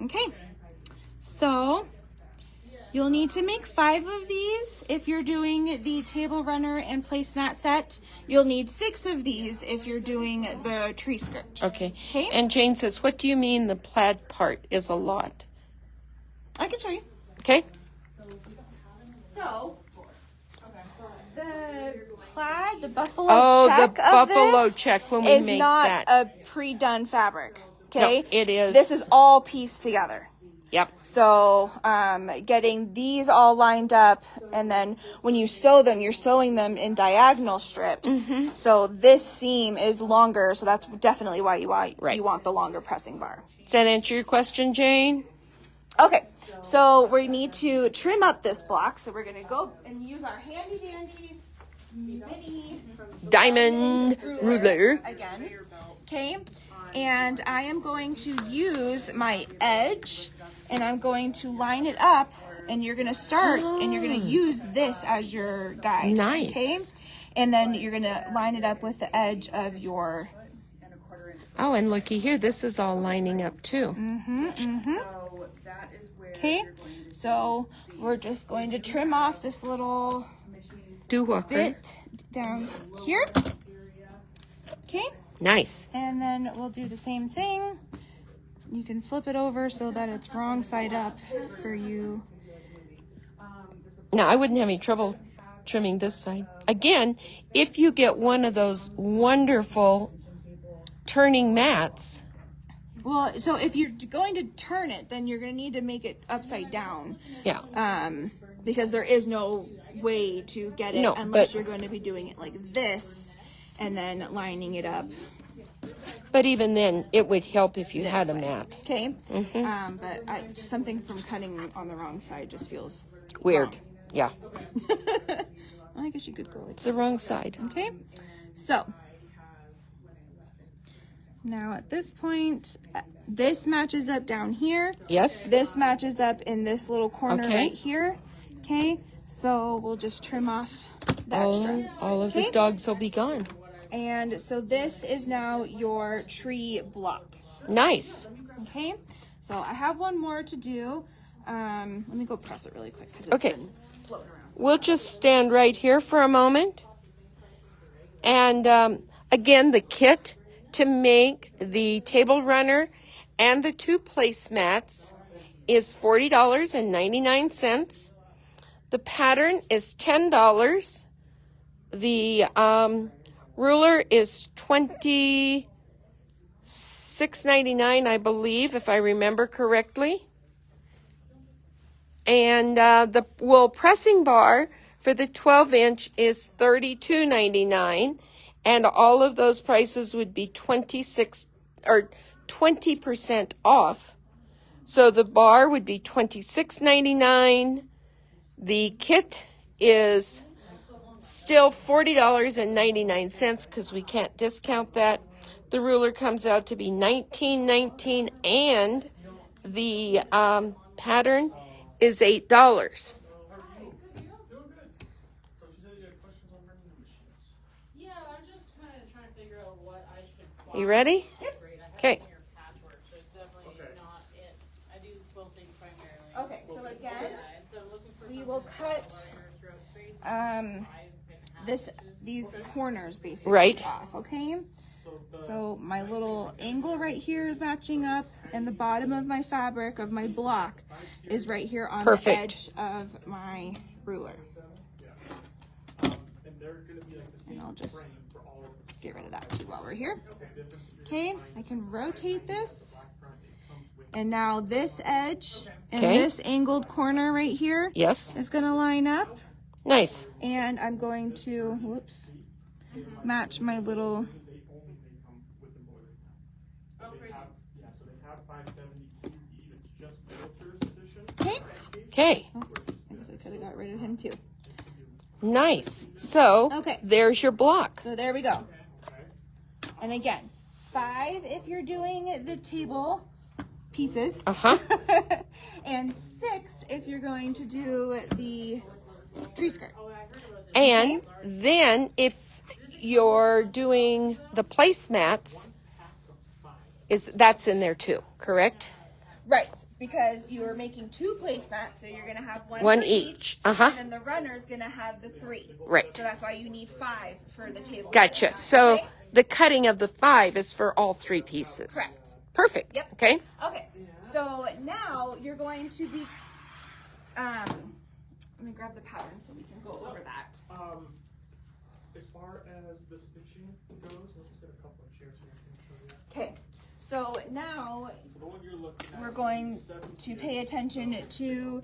Okay, so you'll need to make 5 of these if you're doing the table runner and placemat set. You'll need 6 of these if you're doing the tree script. Okay. Okay. And Jane says, what do you mean the plaid part is a lot? I can show you. Okay. So, the plaid, the buffalo Oh, check the of buffalo this check when we is make not that. a pre-done fabric. Okay, No, it is. This is all pieced together. Yep. So, getting these all lined up, and then when you sew them, you're sewing them in diagonal strips. Mm-hmm. So this seam is longer, so that's definitely why you want the longer pressing bar. Does that answer your question, Jane? Okay, so we need to trim up this block. So we're gonna go and use our handy dandy mini Diamond ruler. again. Okay, and I am going to use my edge and I'm going to line it up, and you're going to start, and you're going to use this as your guide. Nice. Okay? And then you're going to line it up with the edge of your... Oh, and looky here, this is all lining up too. Okay, so we're just going to trim off this little Doohickey. bit down here. Okay, Nice. and then we'll do the same thing. You can flip it over so that it's wrong side up for you. Now, I wouldn't have any trouble trimming this side. Again, if you get one of those wonderful turning mats. Well, so if you're going to turn it, then you're going to need to make it upside down. Yeah. Because there is no way to get it No, unless but- you're going to be doing it like this and then lining it up. But even then, it would help if you had a mat. Okay, but something from cutting on the wrong side just feels Weird. Yeah. I guess you could go with It's the wrong side. okay. So now at this point, this matches up down here. Yes. This matches up in this little corner Okay. right here. Okay, so we'll just trim off the extra. All of the Okay. dogs will be gone. And so this is now your tree block. Nice. Okay, so I have one more to do. Let me go press it really quick because it's Okay. been floating around. We'll just stand right here for a moment. And again, the kit to make the table runner and the 2 placemats is $40.99. The pattern is $10. The ruler is $26.99, I believe, if I remember correctly. And the wool pressing bar for the 12-inch is $32.99, and all of those prices would be 20% off. So the bar would be $26.99. The kit is still $40.99 because we can't discount that. The ruler comes out to be $19.19, and the pattern is $8. Yeah, I'm just kind of trying to figure out what I should buy. You ready? Great. I have Okay. seen your patchwork, so it's definitely not it. I do quilting primarily. Okay, so again, And so looking for we something will that's cut throughout space, these corners basically Right. off, okay? So my little angle right here is matching up, and the bottom of my fabric of my block is right here on the Perfect. edge of my ruler. And I'll just get rid of that too while we're here. Okay, I can rotate this. And now this edge and Okay. this angled corner right here Yes. is going to line up. Nice. And I'm going to, match my little, okay. Okay. I guess I could have got rid of him too. Nice. So Okay. there's your block. So there we go. And again, 5 if you're doing the table pieces. Uh-huh. And 6 if you're going to do the tree skirt. And then if you're doing the placemats, that's in there too, correct? Right, because you are making 2 placemats, so you're going to have one One for each. Uh-huh. And then the runner's going to have the 3. Right. So that's why you need 5 for the table. Gotcha. So Okay? the cutting of the 5 is for all 3 pieces. Correct. Perfect. Yep. Okay. Okay, so now you're going to be, let me grab the pattern so we can go over that. As far as the stitching goes, let's get a couple of chairs here. I can show you. Okay, so now So the one you're looking at, we're going to pay attention to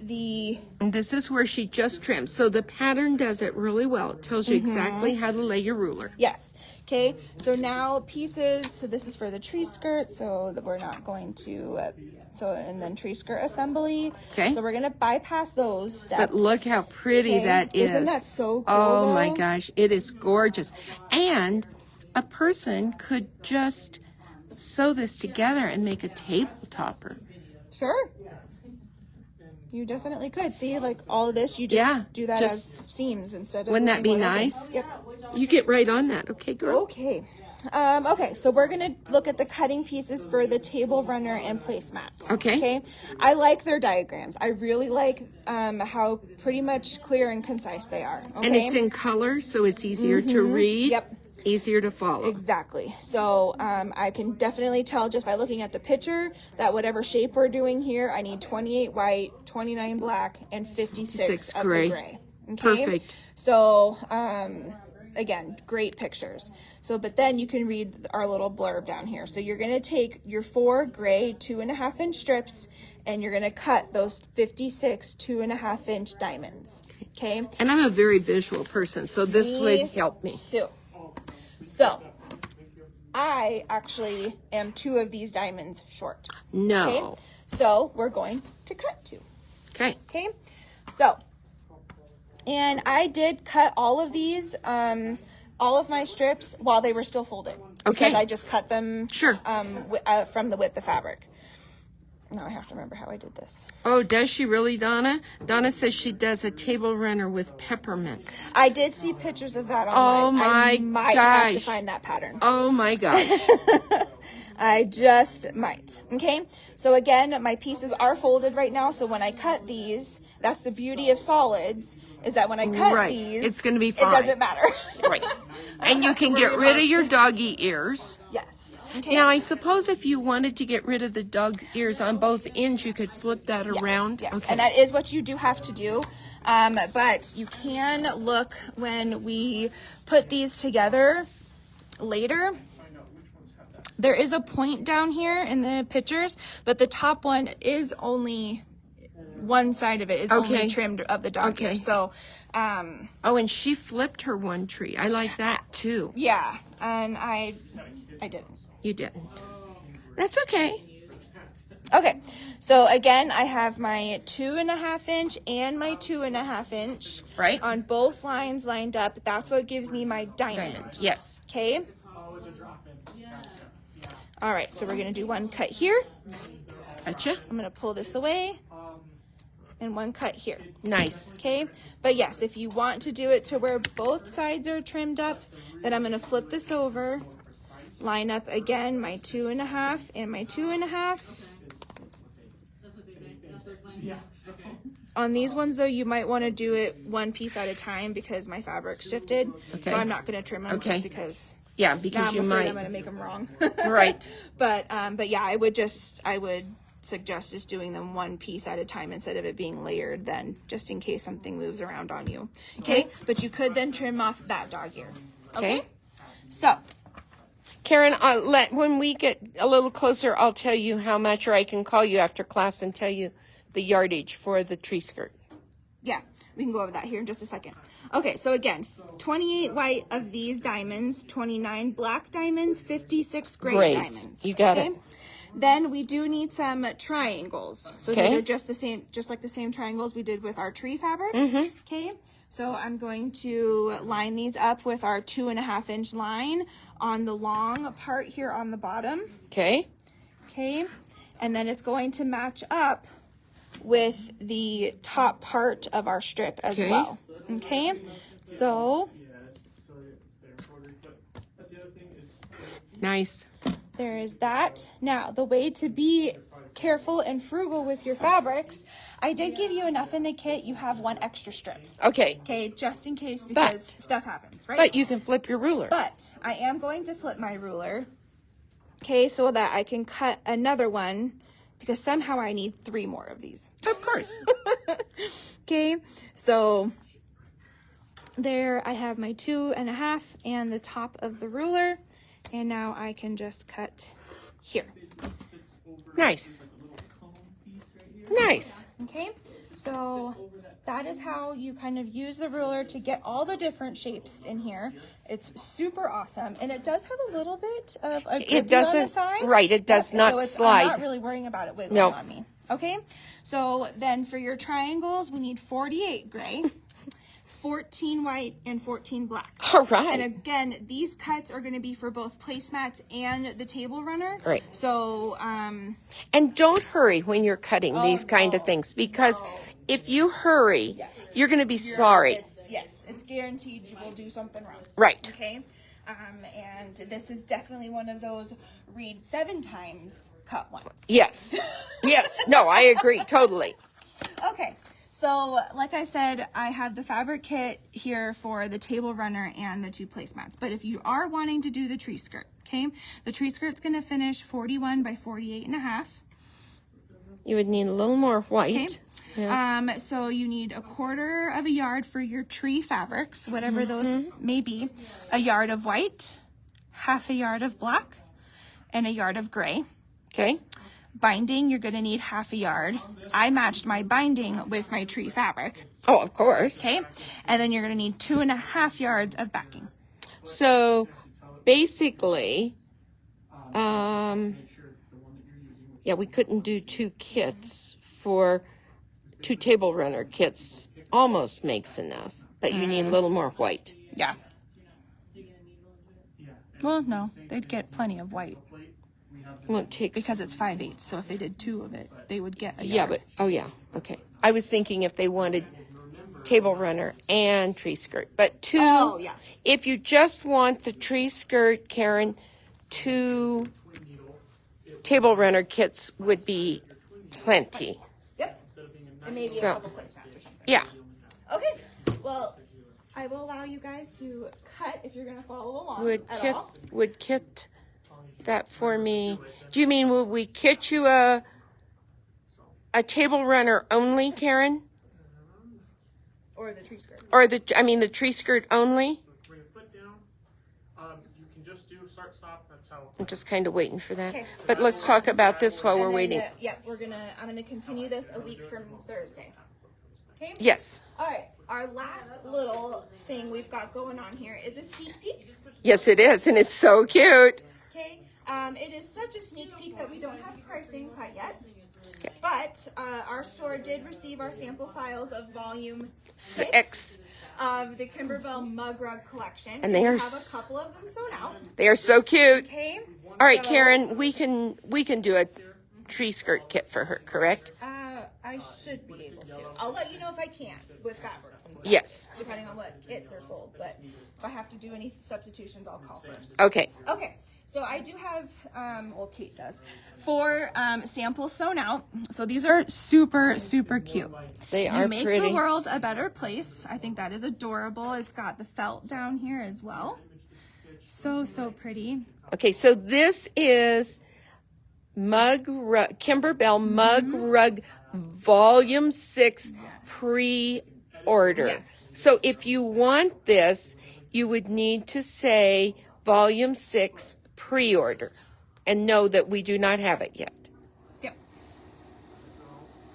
the, And this is where she just trimmed. So the pattern does it really well. It tells you exactly how to lay your ruler. yes, okay, so now pieces, so this is for the tree skirt, so that we're not going to, and then tree skirt assembly. Okay. So we're going to bypass those steps. But look how pretty Okay. that is. Isn't that so cool, Oh my though? gosh, it is gorgeous. And a person could just sew this together and make a table topper. Sure. You definitely could. See, like all of this, you just do that as seams instead of. Wouldn't that be leaving one open. nice? Yep. You get right on that. Okay, girl. Okay. Okay, so we're going to look at the cutting pieces for the table runner and placemats. Okay. I like their diagrams. I really like how pretty much clear and concise they are. Okay? And it's in color, so it's easier to read. Yep. Easier to follow. Exactly. So I can definitely tell just by looking at the picture that whatever shape we're doing here, I need 28 white, 29 black, and 56 of gray. the gray. Okay? Perfect. So, again, great pictures. So, but then you can read our little blurb down here. So you're going to take your 4 gray 2.5 inch strips and you're going to cut those 56 2.5 inch diamonds. Okay. And I'm a very visual person, so this would help me. Too. So, I actually am 2 of these diamonds short. No. Okay. So we're going to cut 2. Okay. Okay. So, and I did cut all of these, all of my strips while they were still folded. Okay. Because I just cut them Sure. from the width of fabric. Now I have to remember how I did this. Oh, does she really, Donna? Donna says she does a table runner with peppermints. I did see pictures of that Oh online. my I might have to gosh. find that pattern. Oh my gosh. I just might. Okay. So again, my pieces are folded right now. So when I cut these, that's the beauty of solids, is that when I cut Right. these, It's gonna be fine. It doesn't matter. Right. And you can get rid of your doggy ears. Yes. Okay. Now, I suppose if you wanted to get rid of the dog's ears on both ends, you could flip that around. Yes. Okay. And that is what you do have to do. But you can look when we put these together later. There is a point down here in the pictures, but the top one is only one side of it is only trimmed of the dog ear. So, Oh, and she flipped her one tree. I like that too. yeah, and I didn't. You didn't. That's okay. Okay, so again, I have my 2.5 inch and my 2.5 inch Right. on both lines lined up. That's what gives me my diamond. Yes. Okay. All right, so we're gonna do one cut here. Gotcha. I'm gonna pull this away, and one cut here. Nice. Okay, but yes, if you want to do it to where both sides are trimmed up, then I'm gonna flip this over, line up again my 2.5 and my 2.5. On these ones, though, you might want to do it one piece at a time because my fabric's shifted. Okay. So I'm not going to trim them just because. Yeah, Now because I'm you afraid might. I'm going to make them wrong. Right. But yeah, I would suggest just doing them one piece at a time instead of it being layered then, just in case something moves around on you. Okay? But you could then trim off that dog ear. Okay. So, Karen, when we get a little closer, I'll tell you how much, or I can call you after class and tell you the yardage for the tree skirt. yeah, we can go over that here in just a second. Okay, so again, 28 white of these diamonds, 29 black diamonds, 56 gray Grays. diamonds. You got it. Then we do need some triangles. So Okay. these are just the same, just like the same triangles we did with our tree fabric. Mm-hmm. Okay, so I'm going to line these up with our 2.5 inch line on the long part here on the bottom. Okay. Okay, and then it's going to match up with the top part of our strip as Okay. well. Okay, so Nice. there is that. Now, the way to be careful and frugal with your fabrics, I did give you enough in the kit. You have one extra strip. Okay. Okay, just in case because But- stuff happens, right? But you can flip your ruler. But I am going to flip my ruler, okay, so that I can cut another one because somehow I need 3 more of these. Of course. Okay, so there I have my 2.5 and the top of the ruler, and now I can just cut here. Nice. Nice. Okay, so that is how you kind of use the ruler to get all the different shapes in here. It's super awesome, and it does have a little bit of a grip on the doesn't- side. right, it does not I'm slide. not really worrying about it wiggling No. on me. Okay, so then for your triangles, we need 48 gray, 14 white and 14 black. All right. And again, these cuts are going to be for both placemats and the table runner. Right. So, And don't hurry when you're cutting these kind of things, because if you hurry, you're going to be sorry. It's guaranteed you will do something wrong. Right. Okay. And this is definitely one of those read 7 times, cut once. Yes. Yes. No, I agree. Totally. Okay. So, like I said, I have the fabric kit here for the table runner and the 2 placemats. But if you are wanting to do the tree skirt, okay, the tree skirt's going to finish 41 by 48.5. You would need a little more white. Okay. Yeah. So you need 1/4 of a yard for your tree fabrics, whatever those may be, a yard of white, 1/2 yard of black, and a yard of gray. Okay. Binding, you're going to need 1/2 yard. I matched my binding with my tree fabric. Oh, of course. Okay. And then you're going to need 2.5 yards of backing. So basically, yeah, we couldn't do 2 kits for 2 table runner kits. Almost makes enough, but you need a little more white. Yeah. Well, no, they'd get plenty of white Well, it takes. because it's 5/8. So if they did 2 of it, they would get a Yeah, yard. but oh yeah, okay. I was thinking if they wanted table runner and tree skirt, but 2. Oh, yeah. If you just want the tree skirt, Karen, 2 table runner kits would be plenty. Yep. And maybe So- a couple placemats or something. Yeah. Okay. Well, I will allow you guys to cut if you're going to follow along at all. Would kit that for me? Do you mean would we kit you a table runner only, Karen, Or the tree skirt. or the tree skirt only? Bring your foot down. You can just do start, stop. That's how. I'm just kind of waiting for that. Okay. But let's talk about this while we're And then, waiting. I'm gonna continue this a week from Thursday. Okay. Yes. All right. Our last little thing we've got going on here is a sneak peek. Yes, it is, and it's so cute. Okay. It is such a sneak peek that we don't have pricing quite yet. But our store did receive our sample files of volume 6 of the Kimberbell Mug Rug collection. And they we are have a couple of them sewn out. They are so cute. Okay. All right, So, Karen, we can do a tree skirt kit for her, correct? I should be able to. I'll let you know if I can with fabrics and stuff. Yes. Depending on what kits are sold. But if I have to do any substitutions, I'll call first. Okay. Okay. So I do have, Kate does, 4 samples sewn out. So these are super, super cute. They You are make pretty. the world a better place. I think that is adorable. It's got the felt down here as well. So, so pretty. Okay, so this is Kimberbell Mug Rug Volume 6 pre-order. Yes. So if you want this, you would need to say Volume 6 pre-order and know that we do not have it yet. Yep.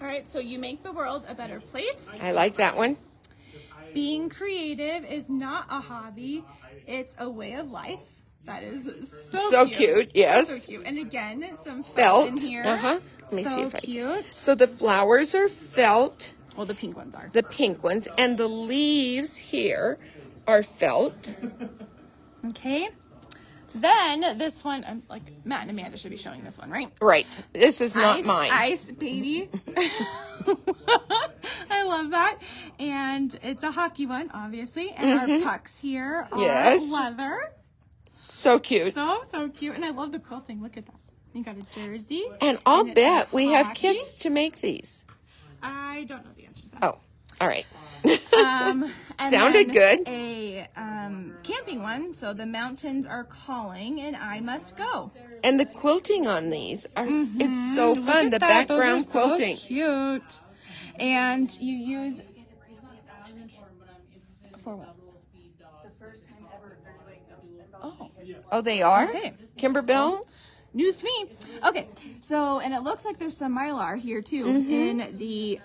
All right, so you make the world a better place. I like that one. Being creative is not a hobby, it's a way of life. That is So cute, yes. So cute. And again, some felt in Felt. here. Let me so see if I can. cute. So the flowers are felt, Well, the pink ones are. the pink ones, and the leaves here are felt. Okay. Then this one, I'm like Matt and Amanda should be showing this one, right? Right. This is not Ice, mine. Ice baby. I love that. And it's a hockey one, obviously. And our pucks here are Yes. leather. So cute. So, so cute. And I love the quilting. Look at that. You got a jersey. And I'll it's bet we have hockey. kits to make these. I don't know the answer to that. Oh, all right. And Sounded then good. A camping one. So the mountains are calling and I must go. And the quilting on these are it's so fun. The Look at that. Those background are so quilting. cute. And you use for what? Oh, Oh, they are? Okay. Kimberbell? news to me. Okay, so and it looks like there's some mylar here too in the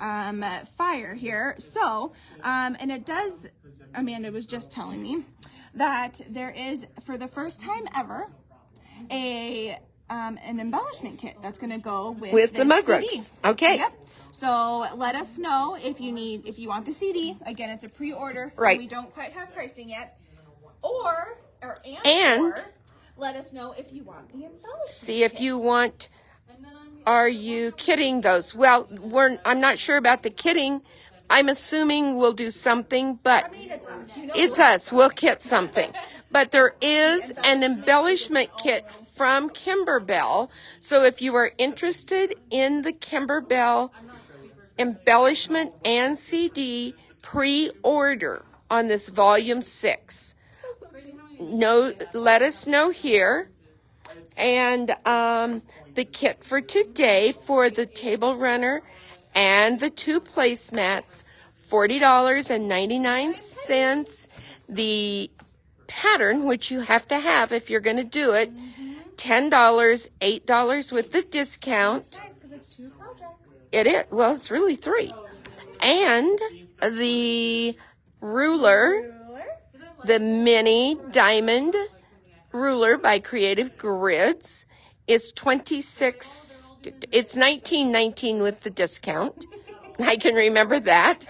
fire here. So and it does. Amanda was just telling me that there is, for the first time ever, an embellishment kit that's going to go with With the this mug CD. rugs. Okay. Yep. So let us know if you want the CD. Again, it's a pre-order. Right. We don't quite have pricing yet. Or And let us know if you want the embellishment. see if you kit. want. Are you kitting those? Well, I'm not sure about the kitting. I'm assuming we'll do something, but I mean, it's us. You know it's us. We'll kit something. But there is an embellishment kit from Kimberbell. So if you are interested in the Kimberbell embellishment and CD, pre-order on this volume 6. No, let us know here. And the kit for today for the table runner and the 2 placemats, $40.99. The pattern, which you have to have if you're going to do it, $10, $8 with the discount. Nice, because it's 2 projects. It is. Well, it's really 3. And the ruler, the mini diamond ruler by Creative Grids, is $26. It's $19.19 with the discount. I can remember that.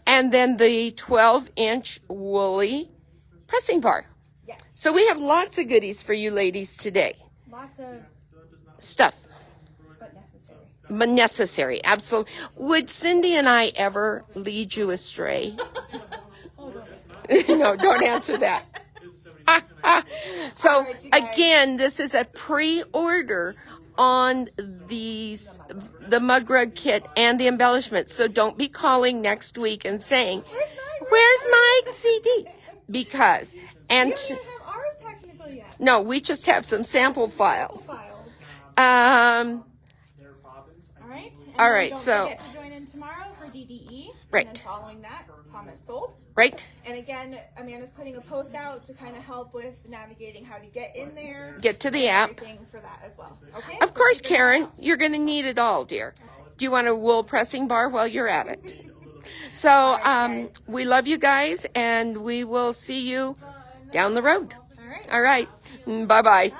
And then the 12-inch woolly pressing bar. Yes. So we have lots of goodies for you ladies today. Lots of Stuff. but necessary. But necessary, absolutely. Would Cindy and I ever lead you astray? No, don't answer that. So again, this is a pre-order on the mug rug kit and the embellishment. So don't be calling next week and saying, "Where's my CD?" Because We and don't even have ours technically yet. no, we just have some sample files. Files. Um, All right. And All then right, don't so- forget to join in tomorrow for DDE. Right. And then following that, comments sold. right? And again, Amanda's putting a post out to kind of help with navigating how to get in there. Get to the and app. Everything for that as well. Okay. Of So course, keep an eye Karen, out. you're going to need it all, dear. Do you want a wool pressing bar while you're at it? So we love you guys, and we will see you down the road. All right. All right. Bye-bye. Bye.